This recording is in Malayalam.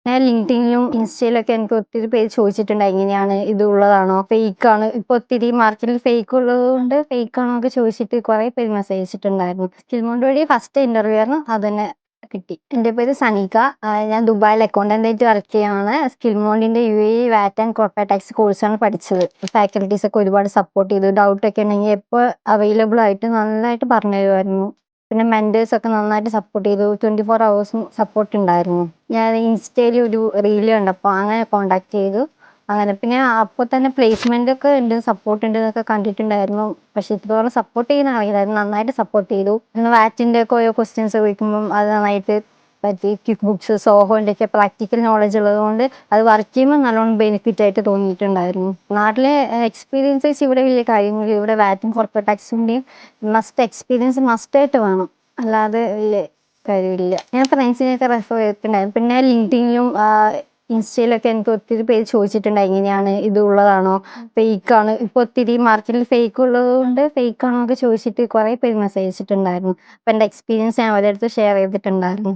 ഞാൻ ലിങ്ക്ഡ്ഇനിലും ഇൻസ്റ്റയിലൊക്കെ എനിക്ക് ഒത്തിരി പേര് ചോദിച്ചിട്ടുണ്ട് എങ്ങനെയാണ് ഇത് ഉള്ളതാണോ ഫേക്ക് ആണ് ഇപ്പൊ ഒത്തിരി മാർക്കറ്റിൽ ഫേക്ക് ഉള്ളത് കൊണ്ട് ഫേക്ക് ആണോ ഒക്കെ ചോദിച്ചിട്ട് കുറെ പേര് മെസ്സേജ് അയച്ചിട്ടുണ്ടായിരുന്നു. സ്കിൽമോണ്ട് വഴി ഫസ്റ്റ് ഇന്റർവ്യൂ ആയിരുന്നു അത് തന്നെ കിട്ടി. എൻ്റെ പേര് സനിക. ഞാൻ ദുബായിൽ അക്കൗണ്ടന്റ് ആയിട്ട് വർക്ക് ചെയ്യാണ്. സ്കിൽമോണ്ടിന്റെ UAE VAT and corporate tax കോഴ്സാണ് പഠിച്ചത്. ഫാക്കൽറ്റീസ് ഒക്കെ ഒരുപാട് സപ്പോർട്ട് ചെയ്തു. ഡൗട്ട് ഒക്കെ ഉണ്ടെങ്കിൽ എപ്പോൾ അവൈലബിൾ ആയിട്ട് നന്നായിട്ട് പറഞ്ഞു തരുമായിരുന്നു. പിന്നെ മെന്റേഴ്സ് ഒക്കെ നന്നായിട്ട് സപ്പോർട്ട് ചെയ്തു. 24 hours സപ്പോർട്ട് ഉണ്ടായിരുന്നു. ഞാൻ ഇൻസ്റ്റയിൽ ഒരു റീല് കണ്ടപ്പോൾ അങ്ങനെ കോണ്ടാക്ട് ചെയ്തു. അങ്ങനെ പിന്നെ അപ്പോൾ തന്നെ പ്ലേസ്മെന്റ് ഒക്കെ ഉണ്ട്, സപ്പോർട്ട് ഉണ്ട് എന്നൊക്കെ കണ്ടിട്ടുണ്ടായിരുന്നു. പക്ഷെ ഇത്രത്തോളം സപ്പോർട്ട് ചെയ്യുന്ന അറിയില്ലായിരുന്നു. നന്നായിട്ട് സപ്പോർട്ട് ചെയ്തു. പിന്നെ വാറ്റിന്റെ ഒക്കെ ഓരോ ക്വസ്റ്റ്യൻസ് ചോദിക്കുമ്പം അത് നന്നായിട്ട് പറ്റി. ക്വിക്ക് ബുക്സ് സോഹോന്റെ ഒക്കെ പ്രാക്ടിക്കൽ നോളജ് ഉള്ളത് കൊണ്ട് അത് വർക്ക് ചെയ്യുമ്പോൾ നല്ലോണം ബെനിഫിറ്റ് ആയിട്ട് തോന്നിയിട്ടുണ്ടായിരുന്നു. നാട്ടിലെ എക്സ്പീരിയൻസ് വെച്ച് ഇവിടെ വലിയ കാര്യങ്ങളില്ല. ഇവിടെ വാറ്റും കോർപ്പറേറ്റ് ടാക്സിന്റെയും എക്സ്പീരിയൻസ് മസ്റ്റായിട്ട് വേണം, അല്ലാതെ വലിയ കാര്യമില്ല. ഞാൻ ഫ്രണ്ട്സിനെയൊക്കെ റെഫർ ചെയ്തിട്ടുണ്ടായിരുന്നു. പിന്നെ ലിങ്ക്ഡ്ഇനിലും ഇൻസ്റ്റയിലൊക്കെ എനിക്ക് ഒത്തിരി പേര് ചോദിച്ചിട്ടുണ്ട് എങ്ങനെയാണ് ഇത് ഉള്ളതാണോ ഫേക്ക് ആണ് ഇപ്പൊ ഒത്തിരി മാർക്കറ്റിൽ ഫേക്ക് ഉള്ളത് കൊണ്ട് ഫേക്ക് ആണോ ഒക്കെ ചോദിച്ചിട്ട് കുറെ പേര് മെസ്സേജ് അയച്ചിട്ടുണ്ടായിരുന്നു. അപ്പൊ എൻ്റെ എക്സ്പീരിയൻസ് ഞാൻ അവരുടെ അടുത്ത് ഷെയർ ചെയ്തിട്ടുണ്ടായിരുന്നു.